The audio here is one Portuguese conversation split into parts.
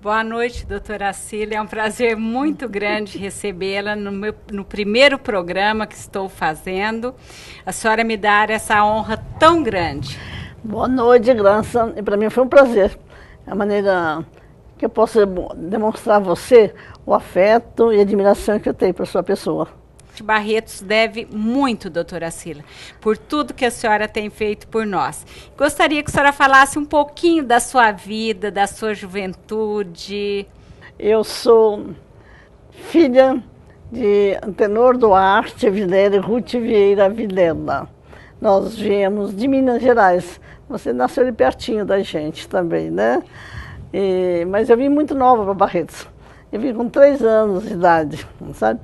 Boa noite, doutora Cília. É um prazer muito grande recebê-la no primeiro programa que estou fazendo. A senhora me dar essa honra tão grande. Boa noite, Graça. E para mim foi um prazer. É a maneira que eu posso demonstrar a você o afeto e a admiração que eu tenho para sua pessoa. Barretos deve muito, doutora Cília, por tudo que a senhora tem feito por nós. Gostaria que a senhora falasse um pouquinho da sua vida, da sua juventude. Eu sou filha de Antenor Duarte Vilela e Ruth Vieira Vilela. Nós viemos de Minas Gerais. Você nasceu ali pertinho da gente também, né? Mas eu vim muito nova para Barretos. Eu vim com 3 anos de idade, sabe?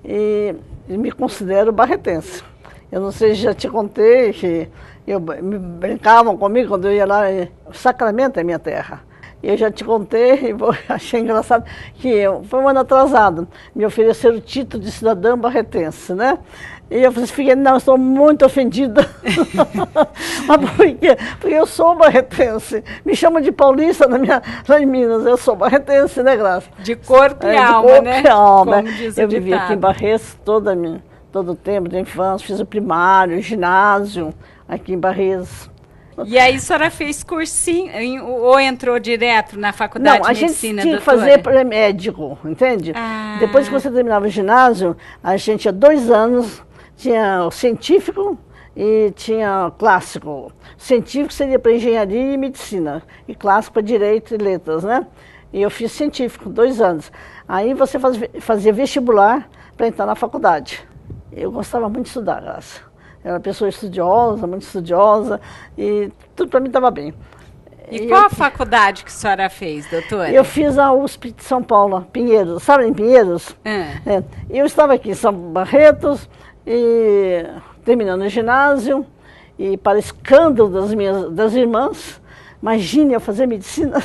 E me considero barretense. Eu não sei se já te contei que me brincavam comigo quando eu ia lá, Sacramento é minha terra. E eu já te contei, e achei engraçado, que foi um ano atrasado, me ofereceram o título de cidadã barretense, né? E eu fiquei, não, estou muito ofendida. Mas por quê? Porque eu sou barretense. Me chamam de paulista lá em Minas, eu sou barretense, né, Graça? De corpo e alma, de corpo né? E alma. Como diz o eu vivi ditado. aqui em Barretos todo o tempo de infância, fiz o primário, o ginásio, aqui em Barretos. E aí a senhora fez cursinho ou entrou direto na faculdade Não, de medicina, a gente tinha que doutora? fazer pré-médico, entende? Depois que você terminava o ginásio, a gente tinha 2 anos, tinha o científico e tinha clássico. Científico seria para engenharia e medicina, e clássico para direito e letras, né? E eu fiz científico, 2 anos. Aí você fazia vestibular para entrar na faculdade. Eu gostava muito de estudar, Graça. Era uma pessoa estudiosa, muito estudiosa, e tudo para mim estava bem. E qual a faculdade que a senhora fez, doutora? Eu fiz a USP de São Paulo, Pinheiros. Sabe em Pinheiros? Eu estava aqui em São Barretos, e terminando o ginásio, e para escândalo das irmãs, imagine eu fazer medicina.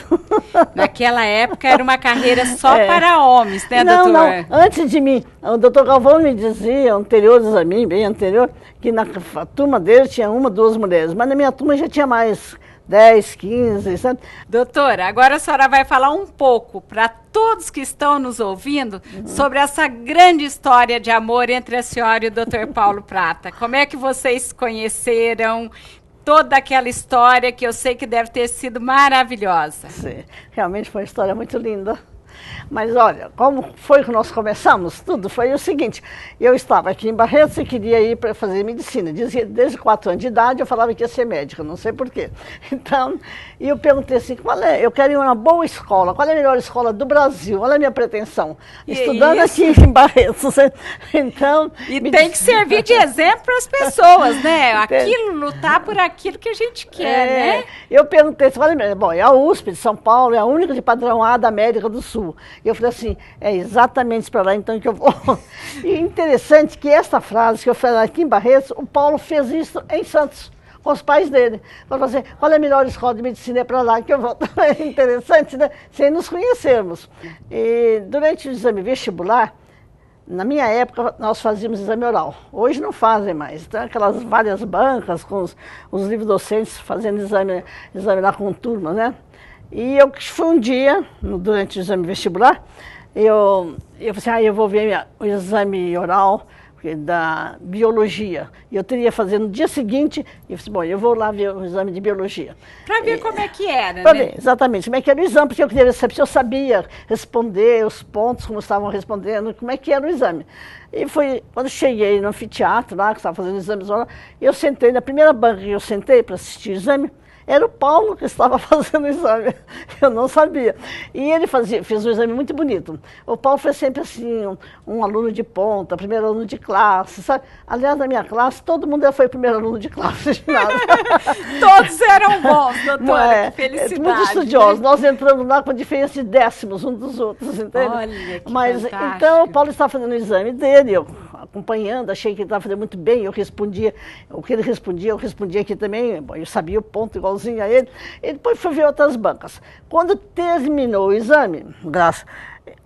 Naquela época era uma carreira só para homens, né, não, doutor? Não, antes de mim, o doutor Galvão me dizia, anteriores a mim, bem anterior, que na turma dele tinha 1, 2 mulheres, mas na minha turma já tinha mais 10, 15, sabe? Doutora, agora a senhora vai falar um pouco para todos que estão nos ouvindo sobre essa grande história de amor entre a senhora e o doutor Paulo Prata. Como é que vocês se conheceram? Toda aquela história que eu sei que deve ter sido maravilhosa. Sim, realmente foi uma história muito linda. Mas olha, como foi que nós começamos? Tudo foi o seguinte, eu estava aqui em Barretos e queria ir para fazer medicina. Desde 4 anos de idade eu falava que ia ser médica, não sei porquê. Então, eu perguntei assim, eu quero ir a uma boa escola, qual é a melhor escola do Brasil? Olha a minha pretensão, estudando aqui em Barretos. Então, e tem que servir de exemplo para as pessoas, né? Aquilo, lutar por aquilo que a gente quer, né? Eu perguntei, bom, é a USP de São Paulo, é a única de padrão A da América do Sul. E eu falei assim, é exatamente para lá então que eu vou. E interessante que essa frase que eu falei aqui em Barretos, o Paulo fez isso em Santos, com os pais dele. Falou assim, qual é a melhor escola de medicina? É para lá que eu vou. É interessante, né? Sem nos conhecermos. E durante o exame vestibular, na minha época, nós fazíamos exame oral. Hoje não fazem mais. Então, aquelas várias bancas com os livros docentes fazendo exame lá com turmas, né? E eu fui um dia, durante o exame vestibular, eu falei assim, eu vou ver o exame oral da biologia. E eu teria que fazer no dia seguinte, e eu falei, bom, eu vou lá ver o exame de biologia. Para ver como é que era, pra né? Ver, exatamente, como é que era o exame, porque eu queria saber se eu sabia responder os pontos, como estavam respondendo, como é que era o exame. E foi, quando cheguei no anfiteatro lá, que estava fazendo exames orais, eu sentei, na primeira banca que eu sentei para assistir o exame, era o Paulo que estava fazendo o exame, eu não sabia. E ele fez um exame muito bonito. O Paulo foi sempre assim, um aluno de ponta, primeiro aluno de classe, sabe? Aliás, na minha classe, todo mundo foi primeiro aluno de classe. De nada. Todos eram bons, doutora, que felicidade. Muito estudiosos. Nós entramos lá com diferença de décimos uns dos outros, entende? Olha, que Mas fantástico. então o Paulo estava fazendo o exame dele, eu acompanhando, achei que ele estava fazendo muito bem, eu respondia, o que ele respondia, eu respondia aqui também, bom, eu sabia o ponto igualzinho a ele, e depois fui ver outras bancas. Quando terminou o exame,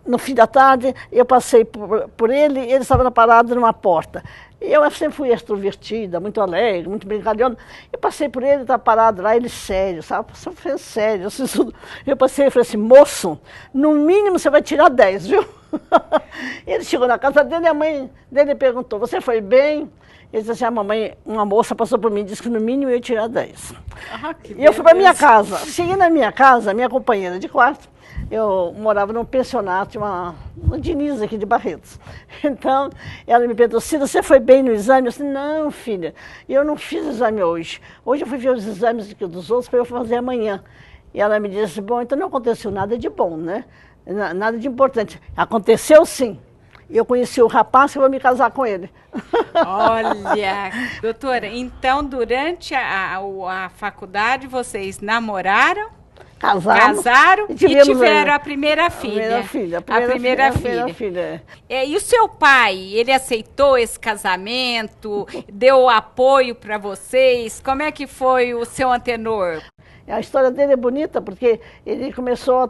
no fim da tarde, eu passei por ele, ele estava parado numa porta. E eu sempre fui extrovertida, muito alegre, muito brincalhona. Eu passei por ele, estava parado lá, ele sério, sabe? Você fez sério. Assim, eu passei e falei assim, moço, no mínimo você vai tirar 10, viu? Ele chegou na casa dele e a mãe dele perguntou, você foi bem? Ele disse assim, a mamãe, uma moça passou por mim e disse que no mínimo eu ia tirar 10. E eu fui para minha casa. Cheguei na minha casa, minha companheira de quarto, eu morava num pensionato, uma Diniz aqui de Barretos. Então, ela me perguntou, Cida, você foi bem no exame? Eu disse, não, filha, eu não fiz exame hoje. Hoje eu fui ver os exames dos outros para eu fazer amanhã. E ela me disse, bom, então não aconteceu nada de bom, né? Nada de importante. Aconteceu sim. Eu conheci o rapaz que eu vou me casar com ele. Olha, doutora, então durante a faculdade vocês namoraram? Casaram e tiveram a primeira filha. A primeira filha. E o seu pai, ele aceitou esse casamento? Deu apoio para vocês? Como é que foi o seu antenor? A história dele é bonita porque ele começou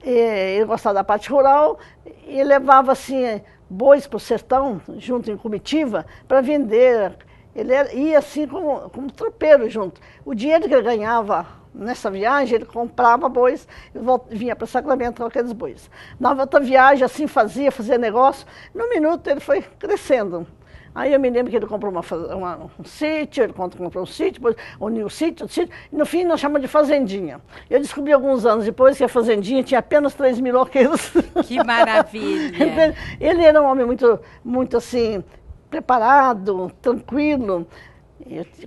ele gostava da parte rural e levava assim bois para o sertão, junto em comitiva, para vender. Ele ia assim como tropeiro junto. O dinheiro que ele ganhava nessa viagem, ele comprava bois e vinha para Sacramento com aqueles bois. Na outra viagem, assim, fazia negócio. No minuto, ele foi crescendo. Aí eu me lembro que ele comprou um sítio, ele comprou um sítio, depois uniu o sítio, e no fim nós chamamos de fazendinha. Eu descobri alguns anos depois que a fazendinha tinha apenas 3 mil alqueires. Que maravilha! Ele era um homem muito assim, preparado, tranquilo.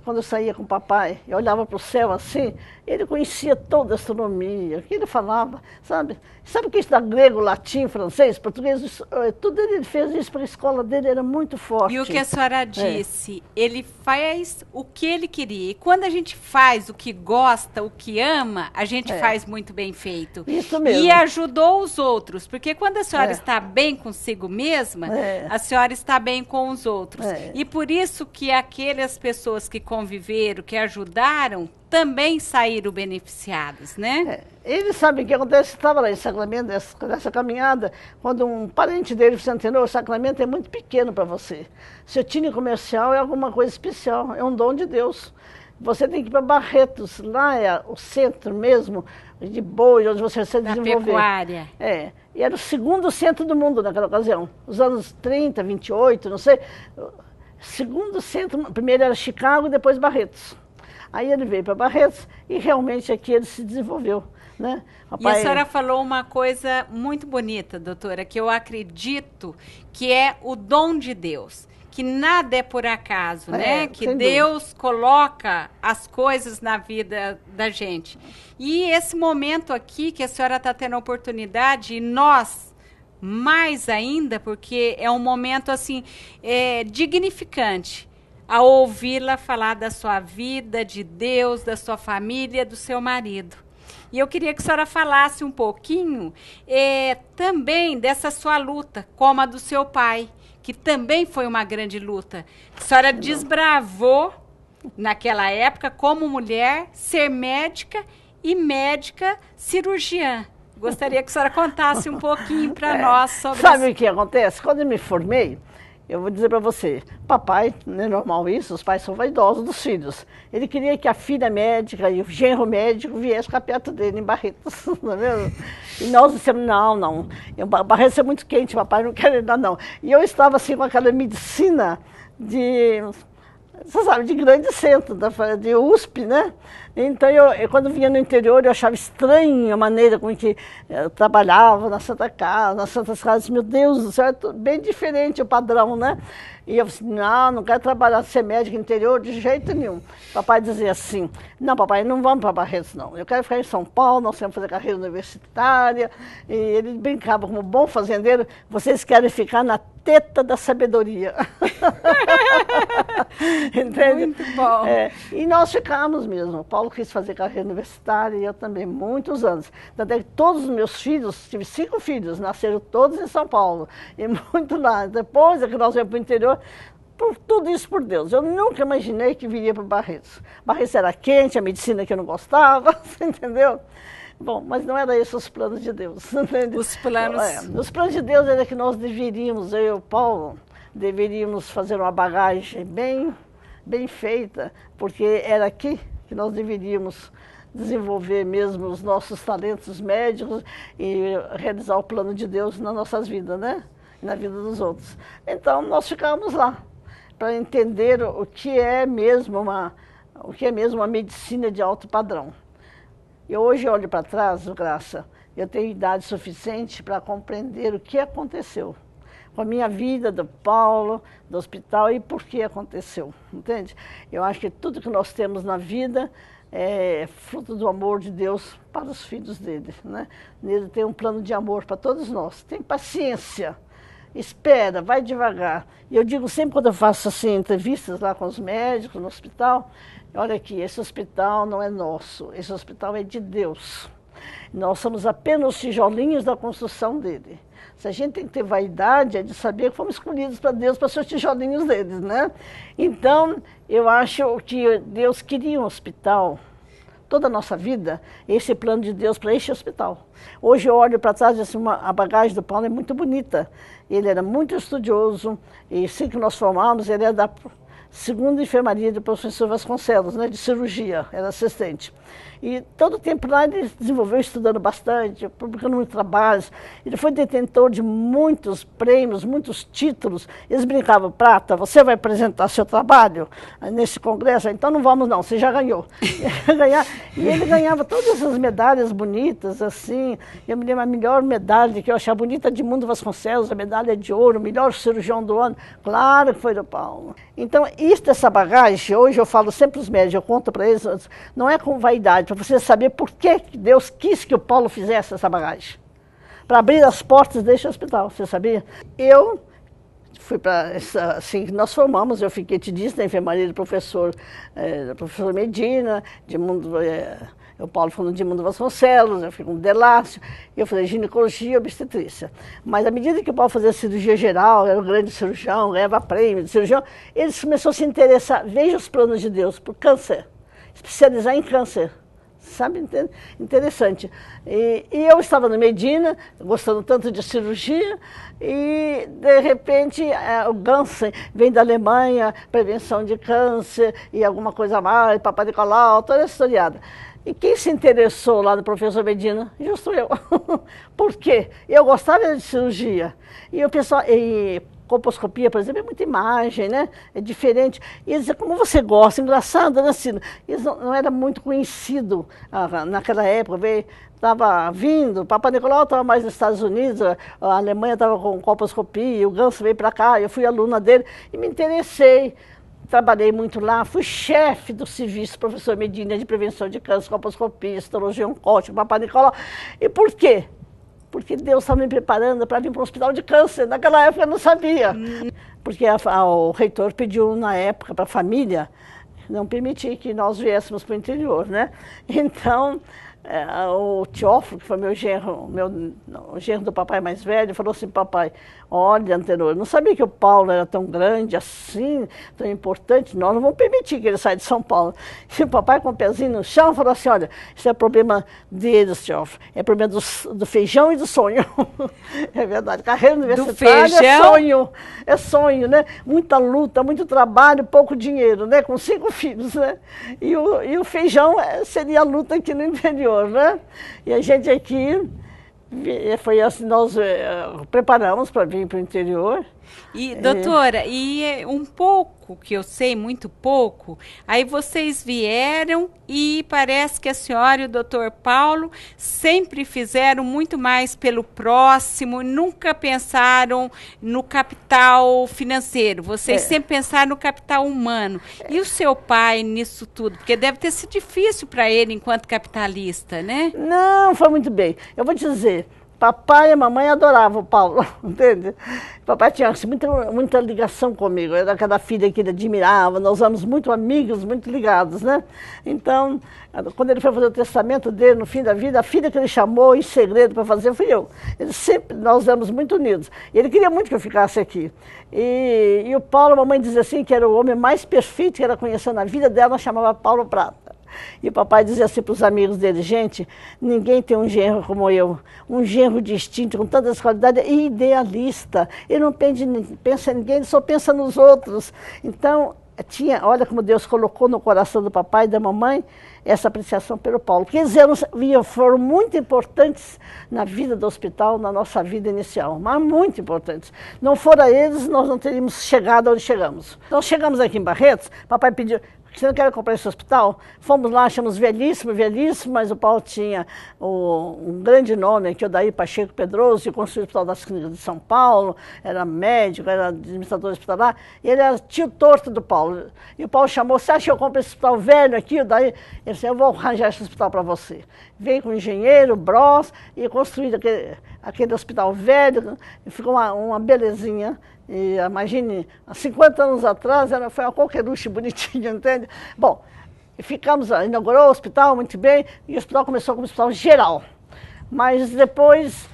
Quando eu saía com o papai, eu olhava para o céu assim, ele conhecia toda a astronomia, o que ele falava, sabe? Sabe o que está grego, latim, francês, português? Tudo ele fez isso para a escola dele, era muito forte. E o que a senhora disse, ele faz o que ele queria. E quando a gente faz o que gosta, o que ama, a gente faz muito bem feito. Isso mesmo. E ajudou os outros, porque quando a senhora está bem consigo mesma, a senhora está bem com os outros. E por isso que aquelas pessoas que conviveram, que ajudaram, também saíram beneficiadas, né? Ele sabe o que acontece, estava lá em Sacramento, nessa caminhada, quando um parente dele se antenou, o Sacramento é muito pequeno para você. Seu time comercial é alguma coisa especial, é um dom de Deus. Você tem que ir para Barretos, lá é o centro mesmo, de boi, onde você se desenvolver. Da pecuária. E era o segundo centro do mundo naquela ocasião, os anos 30, 28, não sei. Segundo centro, primeiro era Chicago, depois Barretos. Aí ele veio para Barretos e realmente aqui ele se desenvolveu, né? E a senhora falou uma coisa muito bonita, doutora, que eu acredito que é o dom de Deus, que nada é por acaso, né? Que Deus coloca as coisas na vida da gente. E esse momento aqui que a senhora está tendo a oportunidade, e nós mais ainda, porque é um momento assim dignificante, a ouvi-la falar da sua vida, de Deus, da sua família, do seu marido. E eu queria que a senhora falasse um pouquinho também dessa sua luta, como a do seu pai, que também foi uma grande luta. A senhora desbravou, naquela época, como mulher, ser médica e médica cirurgiã. Gostaria que a senhora contasse um pouquinho para nós sobre isso. Sabe o que acontece? Quando eu me formei, eu vou dizer para você, papai, não é normal isso, os pais são vaidosos dos filhos. Ele queria que a filha médica e o genro médico viessem ficar perto dele em Barretos, não é mesmo? E nós dissemos, não, Barretos é muito quente, papai não quer ir lá não. E eu estava assim com aquela medicina você sabe, de grande centro, de USP, né? Então, quando vinha no interior, eu achava estranha a maneira com que eu trabalhava na Santa Casa, nas Santas Casas. Meu Deus do céu, é bem diferente o padrão, né? E eu disse, não quero trabalhar, ser médico no interior de jeito nenhum. Papai dizia assim, não, papai, não vamos para Barretos, não. Eu quero ficar em São Paulo, nós queremos fazer carreira universitária. E ele brincava como bom fazendeiro, vocês querem ficar na teta da sabedoria. Entende? Muito bom. E nós ficamos mesmo. O Paulo quis fazer carreira universitária e eu também, muitos anos. Tanto é que todos os meus filhos, tive 5 filhos, nasceram todos em São Paulo. E muito lá. Depois é que nós viemos para o interior, tudo isso por Deus. Eu nunca imaginei que viria para Barretos. Barretos era quente, a medicina que eu não gostava, você entendeu? Bom, mas não era esses os planos de Deus. Entende? Os planos... Os planos de Deus era que nós deveríamos, eu e o Paulo, deveríamos fazer uma bagagem bem feita, porque era aqui que nós deveríamos desenvolver mesmo os nossos talentos médicos e realizar o plano de Deus nas nossas vidas, né? E na vida dos outros. Então, nós ficamos lá para entender o que é mesmo uma medicina de alto padrão. E hoje eu olho para trás, Graça, eu tenho idade suficiente para compreender o que aconteceu com a minha vida, do Paulo, do hospital e por que aconteceu, entende? Eu acho que tudo que nós temos na vida é fruto do amor de Deus para os filhos dele, né? Ele tem um plano de amor para todos nós. Tem paciência, espera, vai devagar. E eu digo sempre quando eu faço assim, entrevistas lá com os médicos no hospital, olha aqui, esse hospital não é nosso, esse hospital é de Deus. Nós somos apenas os tijolinhos da construção dele. Se a gente tem que ter vaidade, é de saber que fomos escolhidos para Deus, para ser os tijolinhos deles, né? Então, eu acho que Deus queria um hospital, toda a nossa vida, esse plano de Deus para este hospital. Hoje eu olho para trás e assim, a bagagem do Paulo é muito bonita. Ele era muito estudioso, e assim que nós formamos, ele era da segunda enfermaria do professor Vasconcelos, né, de cirurgia, era assistente. E todo o tempo lá ele desenvolveu estudando bastante, publicando muitos trabalhos. Ele foi detentor de muitos prêmios, muitos títulos. Eles brincavam, Prata, você vai apresentar seu trabalho nesse congresso? Então não vamos não, você já ganhou. E ele ganhava todas essas medalhas bonitas, assim. Eu me lembro a melhor medalha que eu achava bonita de Mundo Vasconcelos, a medalha de ouro, o melhor cirurgião do ano. Claro que foi do Paulo. Então, essa bagagem, hoje eu falo sempre para os médicos, eu conto para eles, não é com vaidade, para você saber por que Deus quis que o Paulo fizesse essa bagagem. Para abrir as portas deste hospital, você sabia? Eu fui para, assim, nós formamos, eu fiquei, te disse, na enfermaria do professor Medina, o Paulo falando de Mundo Vasconcelos, eu fui com o Delácio, eu falei ginecologia e obstetrícia. Mas à medida que o Paulo fazia cirurgia geral, era um grande cirurgião, ganhava prêmio de cirurgião, ele começou a se interessar, veja os planos de Deus, por câncer, especializar em câncer. Sabe, interessante. E eu estava no Medina, gostando tanto de cirurgia, e de repente o câncer vem da Alemanha, prevenção de câncer e alguma coisa mais, Papa Nicolau, toda essa historiada. E quem se interessou lá do professor Medina? Justo eu. Por quê? Eu gostava de cirurgia. E o pessoal... Colposcopia, por exemplo, é muita imagem, né? É diferente. E eles diziam, como você gosta, engraçado, né, Cida? Eles não era muito conhecido naquela época, estava vindo, Papa Nicolau estava mais nos Estados Unidos, a Alemanha estava com colposcopia, o Ganso veio para cá, eu fui aluna dele e me interessei. Trabalhei muito lá, fui chefe do serviço, professor Medina, de prevenção de câncer, colposcopia, histologia oncótica, Papa Nicolau. E por quê? Porque Deus estava me preparando para vir para um hospital de câncer. Naquela época eu não sabia. Porque o reitor pediu na época para a família não permitir que nós viéssemos para o interior, né? Então, o Teófilo, que foi o genro do papai mais velho, falou assim, papai, olha, Antenor, não sabia que o Paulo era tão grande assim, tão importante, nós não vamos permitir que ele saia de São Paulo. E o papai com o pezinho no chão falou assim, olha, isso é problema deles, Teófilo, é problema do feijão e do sonho. É verdade, carreira universitária é sonho, né? Muita luta, muito trabalho, pouco dinheiro, né? Com 5 filhos, né? E o feijão seria a luta aqui no interior. Né? E a gente aqui, foi assim, nós preparamos para vir para o interior. E, doutora, e um pouco, que eu sei muito pouco, aí vocês vieram e parece que a senhora e o doutor Paulo sempre fizeram muito mais pelo próximo, nunca pensaram no capital financeiro, vocês sempre pensaram no capital humano. E o seu pai nisso tudo? Porque deve ter sido difícil para ele enquanto capitalista, né? Não, foi muito bem. Eu vou te dizer, papai e mamãe adoravam o Paulo, entende? Papai tinha assim, muita ligação comigo, era aquela filha que ele admirava, nós éramos muito amigos, muito ligados, né? Então, quando ele foi fazer o testamento dele no fim da vida, a filha que ele chamou em segredo para fazer fui eu. Nós éramos muito unidos. Ele queria muito que eu ficasse aqui. E o Paulo, a mamãe dizia assim, que era o homem mais perfeito que ela conheceu na vida dela, chamava Paulo Prata. E o papai dizia assim para os amigos dele, gente, ninguém tem um genro como eu, um genro distinto, com tantas qualidades, e idealista. Ele não pensa em ninguém, ele só pensa nos outros. Então, olha como Deus colocou no coração do papai e da mamãe essa apreciação pelo Paulo. Porque eles foram muito importantes na vida do hospital, na nossa vida inicial, mas muito importantes. Não fora eles, nós não teríamos chegado onde chegamos. Nós chegamos aqui em Barretos, papai pediu, você não quer comprar esse hospital? Fomos lá, achamos velhíssimo, mas o Paulo tinha um grande nome, que é o Daí Pacheco Pedroso, que construiu o Hospital das Clínicas de São Paulo, era médico, era administrador hospitalar, e ele era tio torto do Paulo. E o Paulo chamou, você acha que eu compro esse hospital velho aqui? Daí, ele disse, eu vou arranjar esse hospital para você. Veio com o engenheiro, Bros, e construiu aquele hospital velho, e ficou uma belezinha. E imagine, há 50 anos atrás, foi uma coqueluche bonitinha, entende? Bom, inaugurou o hospital muito bem, e o hospital começou como hospital geral. Mas depois,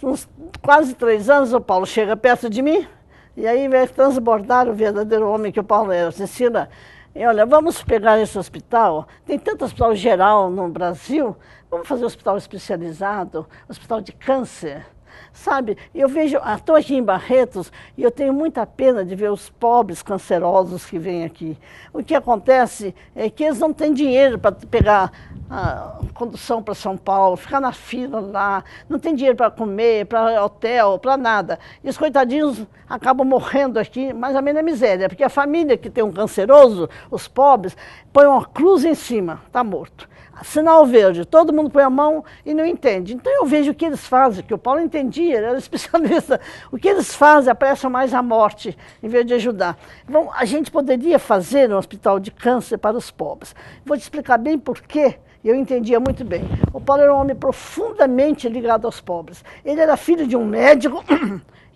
uns quase 3 anos, o Paulo chega perto de mim, e aí vai transbordar o verdadeiro homem que o Paulo era. Cecília, olha, vamos pegar esse hospital, tem tanto hospital geral no Brasil, vamos fazer um hospital especializado, hospital de câncer. Sabe, eu vejo, estou aqui em Barretos e eu tenho muita pena de ver os pobres cancerosos que vêm aqui. O que acontece é que eles não têm dinheiro para pegar a condução para São Paulo, ficar na fila lá, não tem dinheiro para comer, para hotel, para nada. E os coitadinhos acabam morrendo aqui, mais ou menos na miséria, porque a família que tem um canceroso, os pobres, põe uma cruz em cima, está morto. Sinal verde, todo mundo põe a mão e não entende. Então eu vejo o que eles fazem, que o Paulo entendia, ele era especialista. O que eles fazem, apressam mais a morte, em vez de ajudar. Então, a gente poderia fazer um hospital de câncer para os pobres. Vou te explicar bem por quê. Eu entendia muito bem. O Paulo era um homem profundamente ligado aos pobres. Ele era filho de um médico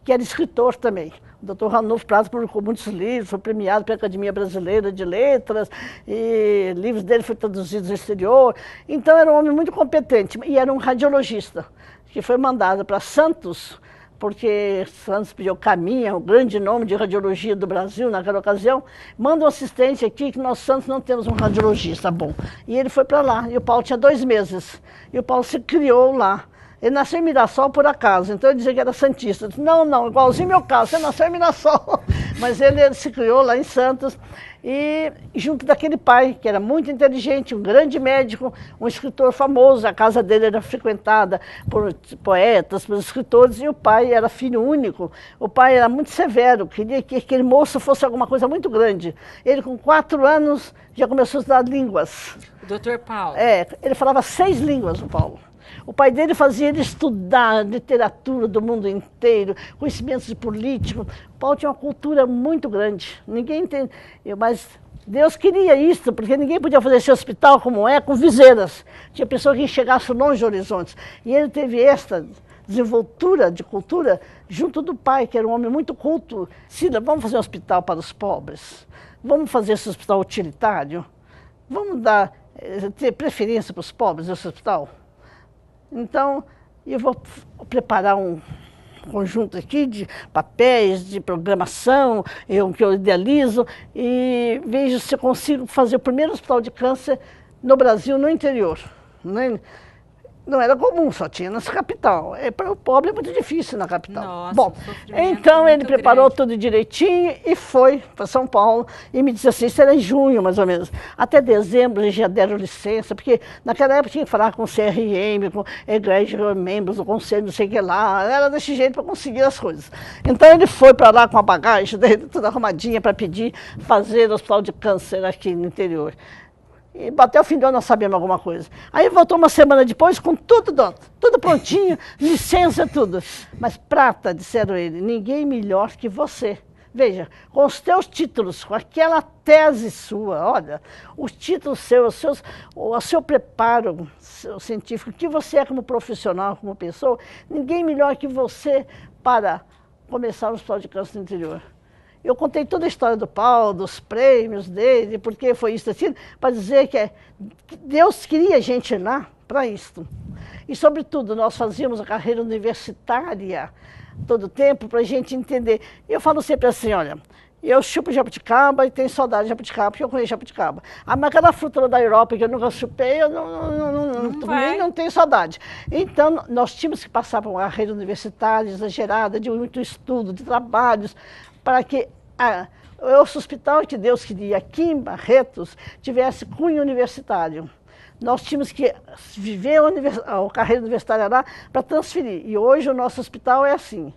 que era escritor também. O Dr. Ranulfo Prata publicou muitos livros, foi premiado pela Academia Brasileira de Letras, e livros dele foram traduzidos no exterior. Então era um homem muito competente, e era um radiologista, que foi mandado para Santos, porque Santos pediu Caminha, o grande nome de radiologia do Brasil naquela ocasião, manda um assistente aqui, que nós Santos não temos um radiologista bom. E ele foi para lá, e o Paulo tinha 2 meses, e o Paulo se criou lá. Ele nasceu em Mirassol por acaso, então ele dizia que era santista. Eu disse, não, igualzinho meu caso, você nasceu em Mirassol. Mas ele se criou lá em Santos, e junto daquele pai, que era muito inteligente, um grande médico, um escritor famoso, a casa dele era frequentada por poetas, por escritores, e o pai era filho único. O pai era muito severo, queria que aquele moço fosse alguma coisa muito grande. Ele, com 4 anos, já começou a estudar línguas. O Dr. Paulo. Ele falava 6 línguas, o Paulo. O pai dele fazia ele estudar literatura do mundo inteiro, conhecimentos de político. O Paulo tinha uma cultura muito grande. Ninguém entende, mas Deus queria isso, porque ninguém podia fazer esse hospital como com viseiras. Tinha pessoa que enxergasse longe horizontes. E ele teve esta desenvoltura de cultura junto do pai, que era um homem muito culto. Cida, vamos fazer um hospital para os pobres? Vamos fazer esse hospital utilitário? Vamos ter preferência para os pobres nesse hospital? Então, eu vou preparar um conjunto aqui de papéis, de programação, que eu idealizo, e vejo se eu consigo fazer o primeiro hospital de câncer no Brasil, no interior. Não era comum, só tinha nessa capital. Para o pobre é muito difícil na capital. Nossa, bom, então ele preparou grande. tudo direitinho e foi para São Paulo e me disse assim, isso era em junho mais ou menos. Até dezembro eles já deram licença, porque naquela época tinha que falar com o CRM, com igreja, membros do conselho, não sei o que lá. Era desse jeito para conseguir as coisas. Então ele foi para lá com a bagagem dele, toda arrumadinha para pedir fazer o hospital de câncer aqui no interior. E até o fim do ano nós sabíamos alguma coisa. Aí voltou uma semana depois com tudo prontinho, licença, tudo. Mas Prata, disseram ele, ninguém melhor que você. Veja, com os teus títulos, com aquela tese sua, olha, os títulos seus, o seu preparo científico, o que você é como profissional, como pessoa, ninguém melhor que você para começar o hospital de câncer no interior. Eu contei toda a história do Paulo, dos prêmios dele, porque foi isso assim, para dizer que Deus queria a gente lá para isso. E, sobretudo, nós fazíamos a carreira universitária todo o tempo para a gente entender. Eu falo sempre assim, olha, Eu chupo jabuticaba e tenho saudade de jabuticaba, porque eu conheço jabuticaba. Mas aquela fruta da Europa que eu nunca chupei, eu não tenho saudade. Então, nós tínhamos que passar por uma rede universitária exagerada, de muito estudo, de trabalhos, para que o Hospital que Deus queria aqui em Barretos tivesse cunho universitário. Nós tínhamos que viver a carreira universitária lá para transferir. E hoje o nosso hospital é assim.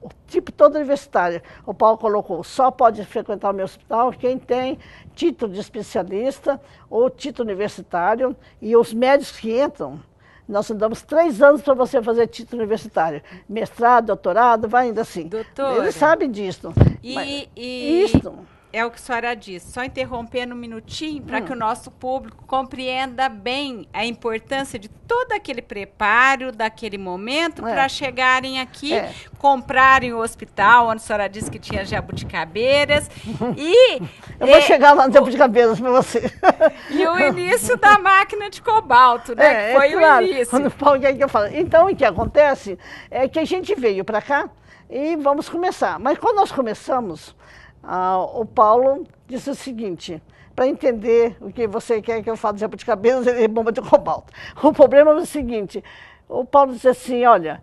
O tipo todo universitário. O Paulo colocou, só pode frequentar o meu hospital quem tem título de especialista ou título universitário. E os médicos que entram, nós damos 3 anos para você fazer título universitário. Mestrado, doutorado, vai ainda assim. Doutora, eles sabem disso. Isso é o que a senhora disse. Só interrompendo um minutinho para que o nosso público compreenda bem a importância de todo aquele preparo, daquele momento, para chegarem aqui, comprarem o hospital, onde a senhora disse que tinha jabuticabeiras. Eu vou chegar lá no jabuticabeiras para você. E o início da máquina de cobalto, né? Que foi claro, o início. Quando o Paulo quer que eu falo. Então, o que acontece é que a gente veio para cá e vamos começar. Mas quando nós começamos, o Paulo disse o seguinte, para entender o que você quer que eu fale de jabuticabeiras e bomba de cobalto. O problema é o seguinte, o Paulo disse assim, olha,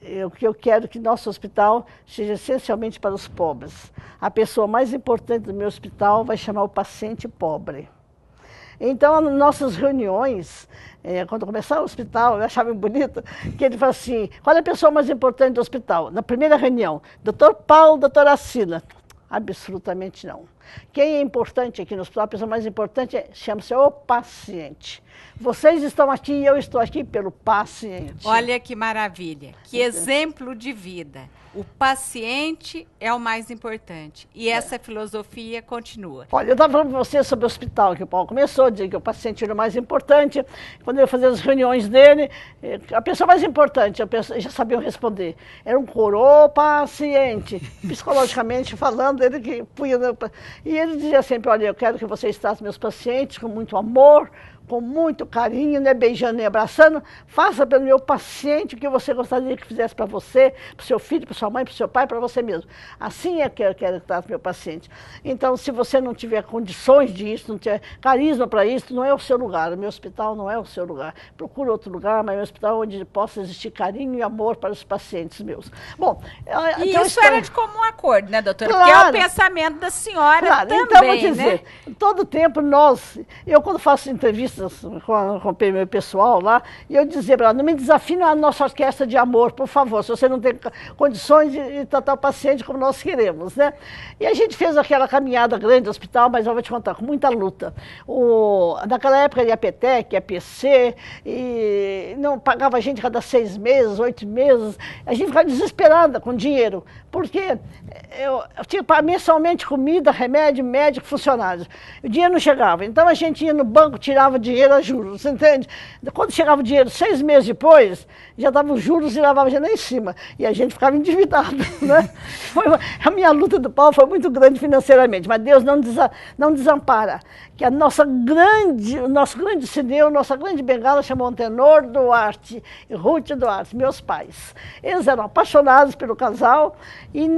eu quero que nosso hospital seja essencialmente para os pobres. A pessoa mais importante do meu hospital vai chamar o paciente pobre. Então, nas nossas reuniões, quando começava o hospital, eu achava bonito, que ele falou assim, qual é a pessoa mais importante do hospital? Na primeira reunião, doutor Paulo, doutora Cila. Absolutamente não. Quem é importante aqui no hospital, a pessoa mais importante chama-se o paciente. Vocês estão aqui e eu estou aqui pelo paciente. Olha que maravilha, que exemplo de vida. O paciente é o mais importante. E essa filosofia continua. Olha, eu estava falando para você sobre o hospital, que o Paulo começou a dizer que o paciente era o mais importante. Quando eu fazia as reuniões dele, a pessoa mais importante, já sabiam responder. Era um coroa paciente. Psicologicamente falando, ele que punha... E ele dizia sempre, olha, eu quero que vocês tratem meus pacientes com muito amor, com muito carinho, né, beijando e abraçando, faça pelo meu paciente o que você gostaria que fizesse para você, para o seu filho, para sua mãe, para o seu pai, para você mesmo. Assim é que eu quero que trate meu paciente. Então, se você não tiver condições disso, não tiver carisma para isso, não é o seu lugar. O meu hospital não é o seu lugar. Procure outro lugar, mas é um hospital onde possa existir carinho e amor para os pacientes meus. Bom, e então, isso era de comum acordo, né, doutora? Claro, porque é o pensamento da senhora também, então, vou dizer, né? Todo tempo eu quando faço entrevistas com o meu pessoal lá, e eu dizia para ela, não me desafie na nossa orquestra de amor, por favor, se você não tem condições de tratar o paciente como nós queremos, né? E a gente fez aquela caminhada grande do hospital, mas eu vou te contar, com muita luta. Naquela época de APTEC, APC, e não pagava a gente cada 6 meses, 8 meses, a gente ficava desesperada com dinheiro, porque eu tinha que pagar mensalmente comida, remédio, médico, funcionários. O dinheiro não chegava, então a gente ia no banco, tirava dinheiro a juros, você entende? Quando chegava o dinheiro 6 meses depois, já dava os juros e lavava já lá em cima. E a gente ficava endividado, né? A minha luta do Paulo foi muito grande financeiramente, mas Deus não desampara. Que o nosso grande cineu, nossa grande bengala chamou Antenor Duarte e Ruth Duarte, meus pais. Eles eram apaixonados pelo casal e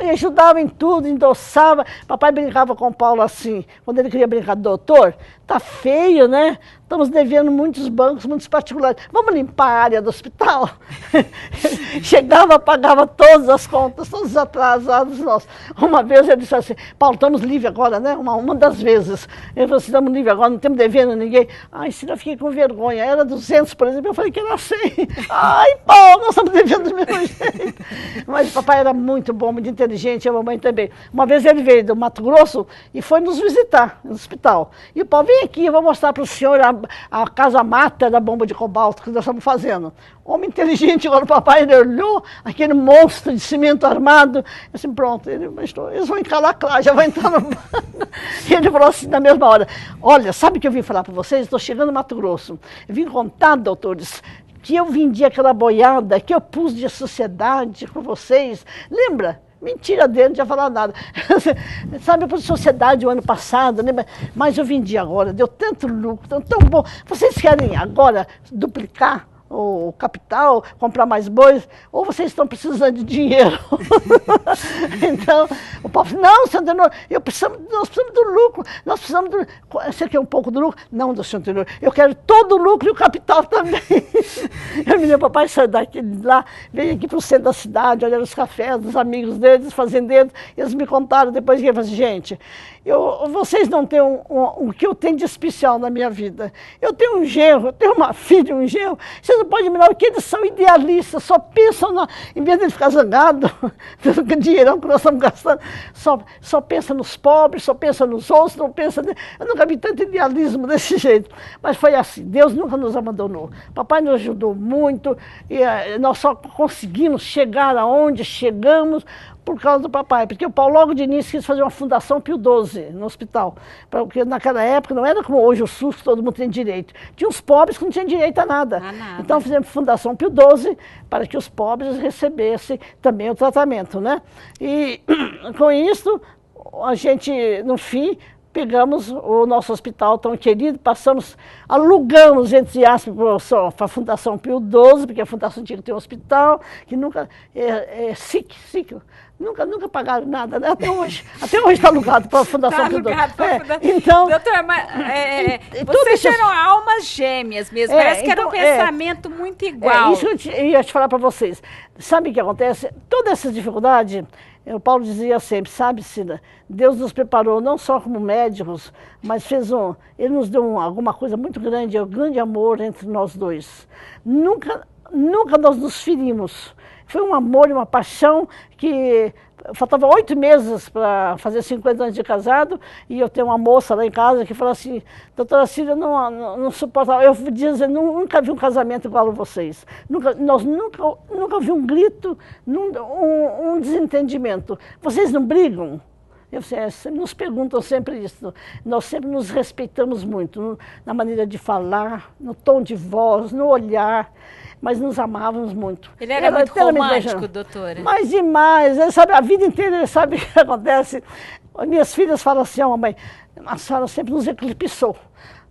ajudavam em tudo, endossavam. Papai brincava com o Paulo assim, quando ele queria brincar, doutor, tá feio, né? Estamos devendo muitos bancos, muitos particulares. Vamos limpar a área do hospital? Chegava, pagava todas as contas, todos os atrasados nossos. Uma vez ele disse assim, Paulo, estamos livres agora, né? Uma das vezes. Ele falou assim, estamos livres agora, não estamos devendo a ninguém. Ai, se eu fiquei com vergonha. Era 200, por exemplo, eu falei que era 100. Ai, Paulo, nós estamos devendo do mesmo jeito. Mas o papai era muito bom, muito inteligente, a mamãe também. Uma vez ele veio do Mato Grosso e foi nos visitar no hospital. E o Paulo, vem aqui, eu vou mostrar para o senhor a casa-mata da bomba de cobalto que nós estamos fazendo. Homem inteligente, agora o papai, ele olhou aquele monstro de cimento armado, assim, pronto, eles vão encarar lá, já vai entrar no... E ele falou assim, na mesma hora, olha, sabe o que eu vim falar para vocês? Estou chegando no Mato Grosso. Eu vim contar, doutores, que eu vendi aquela boiada, que eu pus de sociedade com vocês. Lembra? Mentira dele, não tinha falado nada. Sabe, eu pus sociedade o ano passado, né? Mas eu vendi agora, deu tanto lucro, tão bom. Vocês querem agora duplicar o capital, comprar mais bois, ou vocês estão precisando de dinheiro? Então, o Paulo falou, não, seu Antenor, nós precisamos do lucro, nós precisamos do... Você quer um pouco do lucro? Não, seu Antenor, eu quero todo o lucro e o capital também. Eu me lembro, papai saiu daqui, lá, veio aqui para o centro da cidade, olhar os cafés dos amigos deles, fazendeiros, eles me contaram depois que ele falou assim, gente, vocês não têm o que eu tenho de especial na minha vida. Eu tenho um genro, eu tenho uma filha, um genro. Vocês não podem imaginar o que eles são idealistas, só pensam, em vez de ficar zangado, pelo dinheirão que nós estamos gastando, só pensa nos pobres, só pensa nos outros, não pensa... Eu nunca vi tanto idealismo desse jeito. Mas foi assim, Deus nunca nos abandonou. Papai nos ajudou muito, e nós só conseguimos chegar aonde chegamos por causa do papai, porque o Paulo logo de início quis fazer uma fundação Pio XII no hospital, porque naquela época não era como hoje o SUS, que todo mundo tem direito. Tinha os pobres que não tinham direito a nada. Então fizemos fundação Pio XII para que os pobres recebessem também o tratamento, né? E com isso, a gente, no fim, pegamos o nosso hospital tão querido, alugamos, entre aspas, para a Fundação Pio XII, porque a Fundação tinha que ter um hospital, que nunca, nunca pagaram nada, né? Até hoje está alugado para a Fundação Pio XII. Então, doutora, vocês eram almas gêmeas mesmo, parece que era um pensamento muito igual. Isso eu ia te falar para vocês. Sabe o que acontece? Toda essa dificuldade... O Paulo dizia sempre, sabe, Cida, Deus nos preparou não só como médicos, mas ele nos deu alguma coisa muito grande, um grande amor entre nós dois. Nunca nós nos ferimos. Foi um amor e uma paixão que... Faltava 8 meses para fazer 50 anos de casado, e eu tenho uma moça lá em casa que falou assim, doutora Cida, não suportava. Eu dizia, nunca vi um casamento igual a vocês. Nós nunca vi um grito, um desentendimento. Vocês não brigam? Nos perguntam sempre isso. Nós sempre nos respeitamos muito, na maneira de falar, no tom de voz, no olhar. Mas nos amávamos muito. Ele era muito romântico, doutora? Mas demais. Ele sabe, a vida inteira ele sabe o que acontece. Minhas filhas falam assim, mamãe, a senhora sempre nos eclipsou.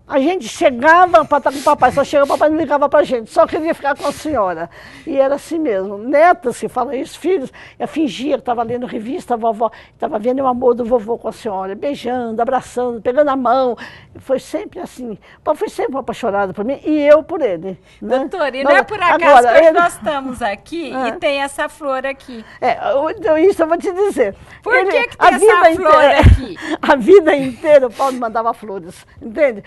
A gente chegava para estar com o papai, só chegava, o papai não ligava para a gente, só queria ficar com a senhora. E era assim mesmo. Netas que falam isso, filhos, eu fingia que estava lendo revista, a vovó, estava vendo o amor do vovô com a senhora, beijando, abraçando, pegando a mão. Foi sempre assim. O Paulo foi sempre apaixonado por mim e eu por ele. Né? Doutora, e não é por acaso que nós estamos aqui e tem essa flor aqui. Isso eu vou te dizer. Por que tem essa flor aqui? A vida inteira o Paulo me mandava flores, entende?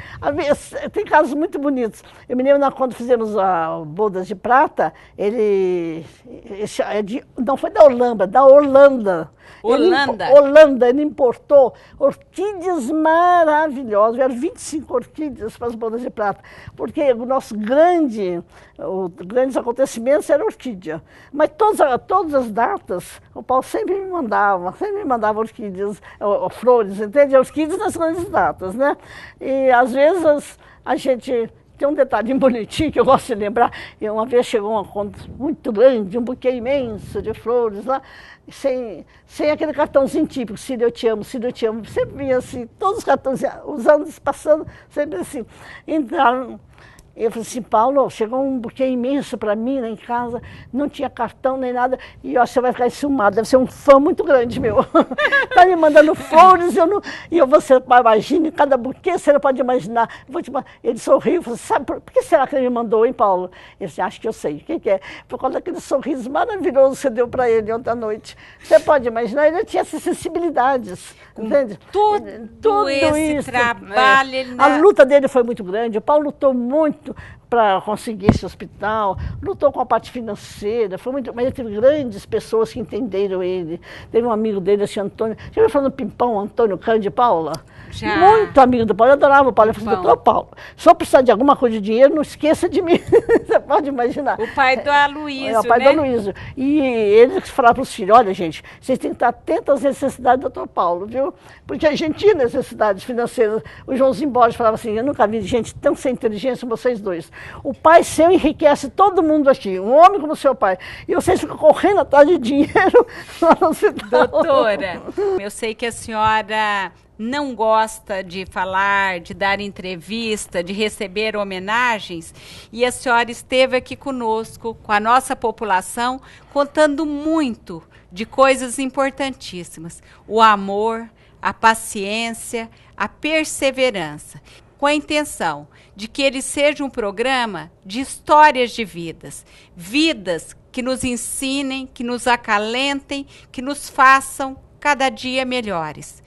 Tem casos muito bonitos. Eu me lembro quando fizemos a Bodas de Prata, não foi da Holanda, da Holanda. Holanda, ele importou orquídeas maravilhosas, vieram 25 orquídeas para as Bodas de Prata, porque o nosso grandes acontecimentos era orquídea. Mas todas as datas, o Paulo sempre me mandava orquídeas, flores, entende? Orquídeas nas grandes datas, né? E às vezes a gente... Tem um detalhe bonitinho que eu gosto de lembrar. Uma vez chegou uma conta muito grande, um buquê imenso de flores lá, sem aquele cartãozinho típico, Cida, eu te amo, Cida, eu te amo. Sempre vinha assim, todos os cartões, os anos passando, sempre assim. Então, eu falei assim, Paulo, chegou um buquê imenso para mim lá em casa, não tinha cartão nem nada, e você vai ficar enciumado, deve ser um fã muito grande meu. Está me mandando flores, você imagina, cada buquê, você não pode imaginar. Ele sorriu, falou, sabe, por que será que ele me mandou, hein, Paulo? Ele disse, acho que eu sei, o que é? Por causa daquele sorriso maravilhoso que você deu para ele ontem à noite. Você pode imaginar, ele tinha essas sensibilidades, entende? Tudo esse trabalho... A luta dele foi muito grande, o Paulo lutou muito para conseguir esse hospital, lutou com a parte financeira, mas ele teve grandes pessoas que entenderam ele. Teve um amigo dele, esse Antônio, já ouviu falando Pimpão, Antônio Cândido de Paula? Já. Muito amigo do Paulo, eu adorava o Paulo. Eu falei, doutor Paulo, se eu precisar de alguma coisa de dinheiro, não esqueça de mim. Você pode imaginar. O pai do Aloysio, o pai do Aloysio. E ele falava para os filhos, olha gente, vocês têm que estar atentos às necessidades do doutor Paulo, viu? Porque a gente tinha necessidades financeiras. O Joãozinho Borges falava assim, eu nunca vi gente tão sem inteligência como vocês dois. O pai seu enriquece todo mundo aqui, um homem como seu pai. E vocês ficam correndo atrás de dinheiro lá no hospital. Doutora, eu sei que a senhora não gosta de falar, de dar entrevista, de receber homenagens, e a senhora esteve aqui conosco, com a nossa população, contando muito de coisas importantíssimas. O amor, a paciência, a perseverança, com a intenção de que ele seja um programa de histórias de vidas, vidas que nos ensinem, que nos acalentem, que nos façam cada dia melhores.